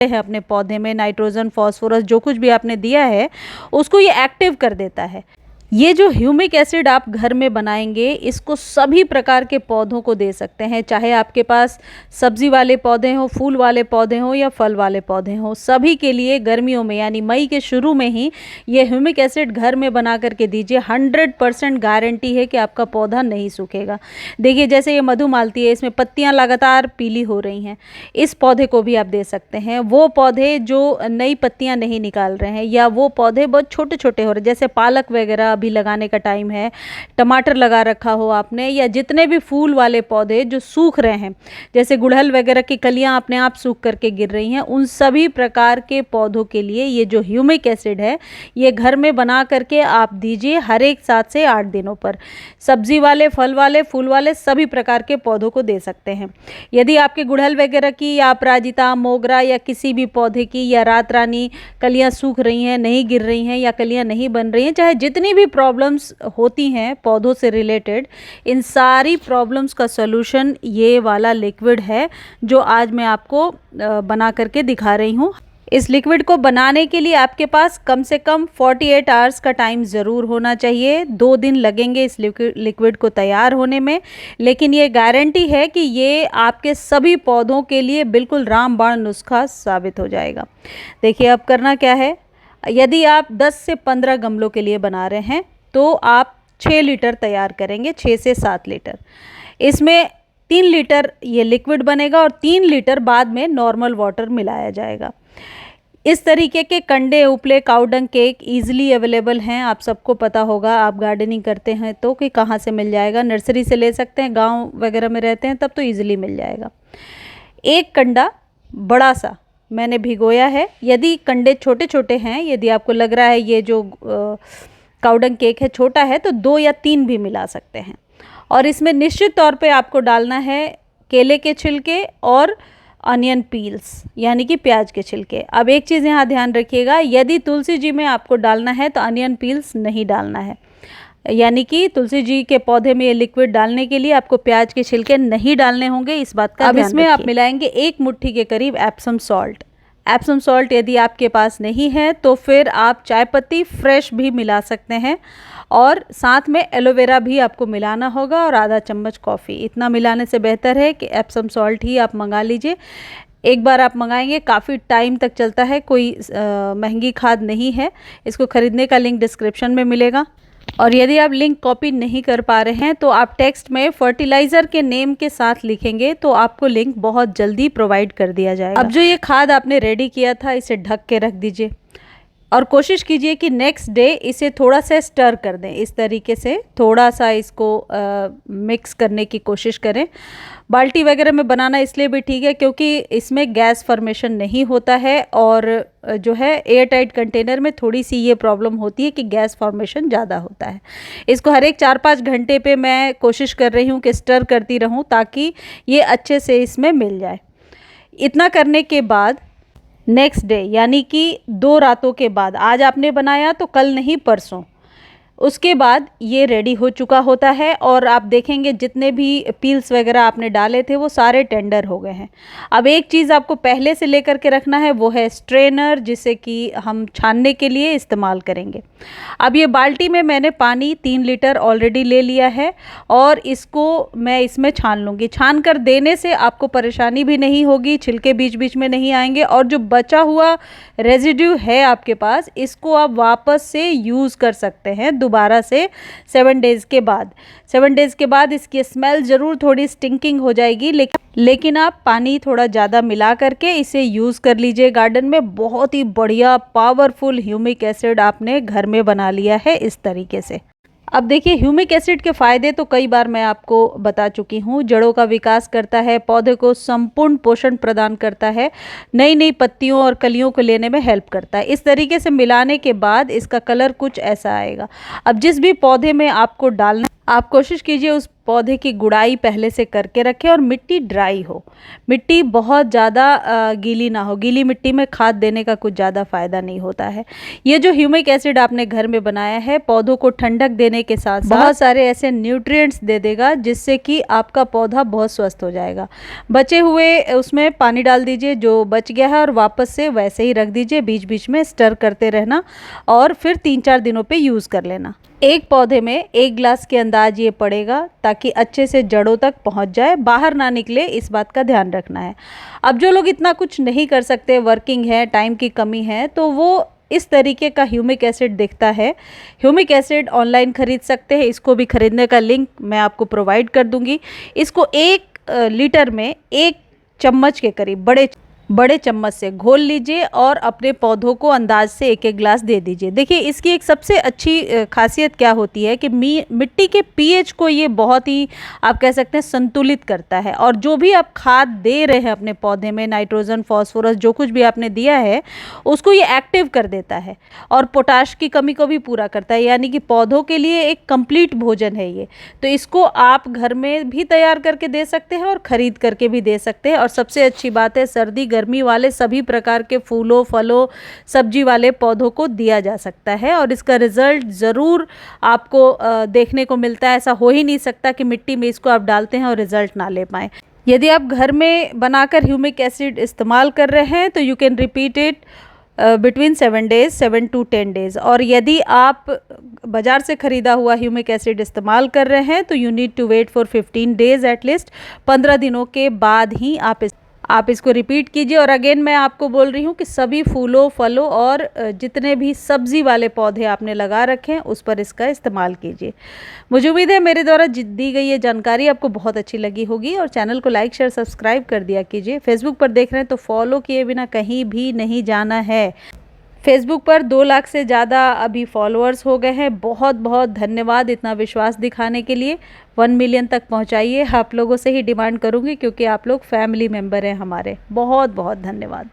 है अपने पौधे में, नाइट्रोजन, फास्फोरस जो कुछ भी आपने दिया है उसको ये एक्टिव कर देता है। ये जो ह्यूमिक एसिड आप घर में बनाएंगे, इसको सभी प्रकार के पौधों को दे सकते हैं, चाहे आपके पास सब्जी वाले पौधे हों, फूल वाले पौधे हों या फल वाले पौधे हों, सभी के लिए गर्मियों में यानी मई के शुरू में ही ये ह्यूमिक एसिड घर में बना करके दीजिए। 100% गारंटी है कि आपका पौधा नहीं सूखेगा। देखिए जैसे ये मधुमालती है, इसमें पत्तियाँ लगातार पीली हो रही हैं, इस पौधे को भी आप दे सकते हैं। वो पौधे जो नई पत्तियाँ नहीं निकाल रहे हैं या वो पौधे बहुत छोटे छोटे हो रहे हैं, जैसे पालक वगैरह भी लगाने का टाइम है, टमाटर लगा रखा हो आपने, या जितने भी फूल वाले पौधे जो सूख रहे हैं, जैसे गुड़हल वगैरह की कलियां अपने आप सूख करके गिर रही हैं, उन सभी प्रकार के पौधों के लिए ये जो ह्यूमिक एसिड है ये घर में बना करके आप दीजिए हर एक 7 से 8 दिनों पर। सब्जी वाले, फल वाले, फूल वाले सभी प्रकार के पौधों को दे सकते हैं। यदि आपके गुड़हल वगैरह की या अपराजिता, मोगरा या किसी भी पौधे की या रात रानी कलियां सूख रही हैं, नहीं गिर रही हैं या कलियां नहीं बन रही हैं, चाहे जितनी भी प्रॉब्लम्स होती हैं पौधों से रिलेटेड, इन सारी प्रॉब्लम्स का सॉल्यूशन ये वाला लिक्विड है जो आज मैं आपको बना करके दिखा रही हूँ। इस लिक्विड को बनाने के लिए आपके पास कम से कम 48 आवर्स का टाइम ज़रूर होना चाहिए। 2 दिन लगेंगे इस लिक्विड को तैयार होने में, लेकिन ये गारंटी है कि ये आपके सभी पौधों के लिए बिल्कुल रामबाण नुस्खा साबित हो जाएगा। देखिए अब करना क्या है, यदि आप 10 से 15 गमलों के लिए बना रहे हैं तो आप 6 लीटर तैयार करेंगे, 6 से 7 लीटर। इसमें 3 लीटर ये लिक्विड बनेगा और 3 लीटर बाद में नॉर्मल वाटर मिलाया जाएगा। इस तरीके के कंडे उपले काउडंग केक ईजिली अवेलेबल हैं, आप सबको पता होगा, आप गार्डनिंग करते हैं तो कि कहाँ से मिल जाएगा, नर्सरी से ले सकते हैं, गांव वगैरह में रहते हैं तब तो ईजिली मिल जाएगा। एक कंडा बड़ा सा मैंने भिगोया है। यदि कंडे छोटे छोटे हैं, यदि आपको लग रहा है ये जो काउडंग केक है छोटा है, तो 2 या 3 भी मिला सकते हैं। और इसमें निश्चित तौर पे आपको डालना है केले के छिलके और अनियन पील्स यानी कि प्याज के छिलके। अब एक चीज़ यहाँ ध्यान रखिएगा, यदि तुलसी जी में आपको डालना है तो अनियन पील्स नहीं डालना है, यानी कि तुलसी जी के पौधे में ये लिक्विड डालने के लिए आपको प्याज के छिलके नहीं डालने होंगे, इस बात का ध्यान रखिए। अब इसमें आप मिलाएंगे 1 मुट्ठी के करीब एप्सम सॉल्ट। एप्सम सॉल्ट यदि आपके पास नहीं है तो फिर आप चाय पत्ती फ्रेश भी मिला सकते हैं, और साथ में एलोवेरा भी आपको मिलाना होगा और आधा चम्मच कॉफ़ी। इतना मिलाने से बेहतर है कि एप्सम सॉल्ट ही आप मंगा लीजिए। एक बार आप मंगाएंगे काफ़ी टाइम तक चलता है, कोई महंगी खाद नहीं है। इसको ख़रीदने का लिंक डिस्क्रिप्शन में मिलेगा। और यदि आप लिंक कॉपी नहीं कर पा रहे हैं तो आप टेक्स्ट में फर्टिलाइज़र के नेम के साथ लिखेंगे तो आपको लिंक बहुत जल्दी प्रोवाइड कर दिया जाएगा। अब जो ये खाद आपने रेडी किया था, इसे ढक के रख दीजिए और कोशिश कीजिए कि नेक्स्ट डे इसे थोड़ा सा स्टर कर दें। इस तरीके से थोड़ा सा इसको मिक्स करने की कोशिश करें। बाल्टी वगैरह में बनाना इसलिए भी ठीक है क्योंकि इसमें गैस फॉर्मेशन नहीं होता है, और जो है एयर टाइट कंटेनर में थोड़ी सी ये प्रॉब्लम होती है कि गैस फॉर्मेशन ज़्यादा होता है। इसको हर एक 4-5 घंटे पे मैं कोशिश कर रही हूँ कि स्टर करती रहूँ ताकि ये अच्छे से इसमें मिल जाए। इतना करने के बाद नेक्स्ट डे यानी कि 2 रातों के बाद, आज आपने बनाया तो कल नहीं परसों, उसके बाद ये रेडी हो चुका होता है। और आप देखेंगे जितने भी पील्स वगैरह आपने डाले थे वो सारे टेंडर हो गए हैं। अब एक चीज़ आपको पहले से लेकर के रखना है, वो है स्ट्रेनर, जिसे कि हम छानने के लिए इस्तेमाल करेंगे। अब ये बाल्टी में मैंने पानी 3 लीटर ऑलरेडी ले लिया है और इसको मैं इसमें छान लूँगी। छान कर देने से आपको परेशानी भी नहीं होगी, छिलके बीच बीच में नहीं आएंगे, और जो बचा हुआ रेजिड्यू है आपके पास, इसको आप वापस से यूज़ कर सकते हैं दोबारा से 7 डेज़ के बाद। 7 डेज़ के बाद इसकी स्मेल ज़रूर थोड़ी स्टिंकिंग हो जाएगी, लेकिन आप पानी थोड़ा ज़्यादा मिला करके इसे यूज़ कर लीजिए गार्डन में। बहुत ही बढ़िया पावरफुल ह्यूमिक एसिड आपने घर में बना लिया है इस तरीके से। अब देखिए ह्यूमिक एसिड के फ़ायदे तो कई बार मैं आपको बता चुकी हूँ। जड़ों का विकास करता है, पौधे को संपूर्ण पोषण प्रदान करता है, नई नई पत्तियों और कलियों को लेने में हेल्प करता है। इस तरीके से मिलाने के बाद इसका कलर कुछ ऐसा आएगा। अब जिस भी पौधे में आपको डालना आप कोशिश कीजिए उस पौधे की गुड़ाई पहले से करके रखें और मिट्टी ड्राई हो, मिट्टी बहुत ज़्यादा गीली ना हो। गीली मिट्टी में खाद देने का कुछ ज़्यादा फ़ायदा नहीं होता है। ये जो ह्यूमिक एसिड आपने घर में बनाया है पौधों को ठंडक देने के साथ बहुत सारे ऐसे न्यूट्रिएंट्स दे देगा जिससे कि आपका पौधा बहुत स्वस्थ हो जाएगा। बचे हुए उसमें पानी डाल दीजिए जो बच गया है और वापस से वैसे ही रख दीजिए, बीच बीच में स्टर करते रहना और फिर 3-4 दिनों पे यूज़ कर लेना। एक पौधे में 1 गिलास के अंदाज ये पड़ेगा ताकि अच्छे से जड़ों तक पहुंच जाए, बाहर ना निकले, इस बात का ध्यान रखना है। अब जो लोग इतना कुछ नहीं कर सकते, वर्किंग है, टाइम की कमी है, तो वो इस तरीके का ह्यूमिक एसिड दिखता है। ह्यूमिक एसिड ऑनलाइन खरीद सकते हैं, इसको भी खरीदने का लिंक मैं आपको प्रोवाइड कर दूंगी। इसको 1 लीटर में 1 चम्मच के करीब बड़े चम्मच से घोल लीजिए और अपने पौधों को अंदाज से 1-1 गिलास दे दीजिए। देखिए इसकी एक सबसे अच्छी खासियत क्या होती है कि मिट्टी के पीएच को ये बहुत ही आप कह सकते हैं संतुलित करता है और जो भी आप खाद दे रहे हैं अपने पौधे में, नाइट्रोजन, फास्फोरस, जो कुछ भी आपने दिया है उसको ये एक्टिव कर देता है और पोटाश की कमी को भी पूरा करता है, यानी कि पौधों के लिए एक कंप्लीट भोजन है ये। तो इसको आप घर में भी तैयार करके दे सकते हैं और ख़रीद करके भी दे सकते हैं। और सबसे अच्छी बात है, सर्दी गर्मी वाले सभी प्रकार के फूलों, फलों, सब्जी वाले पौधों को दिया जा सकता है और इसका रिजल्ट ज़रूर आपको देखने को मिलता है। ऐसा हो ही नहीं सकता कि मिट्टी में इसको आप डालते हैं और रिजल्ट ना ले पाएँ। यदि आप घर में बनाकर ह्यूमिक एसिड इस्तेमाल कर रहे हैं तो you can repeat it between 7 days, 7 to 10 days. और यदि आप बाज़ार से ख़रीदा हुआ ह्यूमिक एसिड इस्तेमाल कर रहे हैं तो you need to wait for 15 days at least. 15 दिनों के बाद ही आप इसको रिपीट कीजिए। और अगेन मैं आपको बोल रही हूँ कि सभी फूलों, फलों और जितने भी सब्ज़ी वाले पौधे आपने लगा रखे हैं उस पर इसका इस्तेमाल कीजिए। मुझे उम्मीद है मेरे द्वारा दी गई ये जानकारी आपको बहुत अच्छी लगी होगी और चैनल को लाइक, शेयर, सब्सक्राइब कर दिया कीजिए। फेसबुक पर देख रहे हैं तो फॉलो किए बिना कहीं भी नहीं जाना है। फेसबुक पर 2 लाख से ज़्यादा अभी फॉलोअर्स हो गए हैं। बहुत बहुत धन्यवाद इतना विश्वास दिखाने के लिए। 1 मिलियन तक पहुंचाइए, आप लोगों से ही डिमांड करूंगी क्योंकि आप लोग फैमिली मेम्बर हैं हमारे। बहुत बहुत धन्यवाद।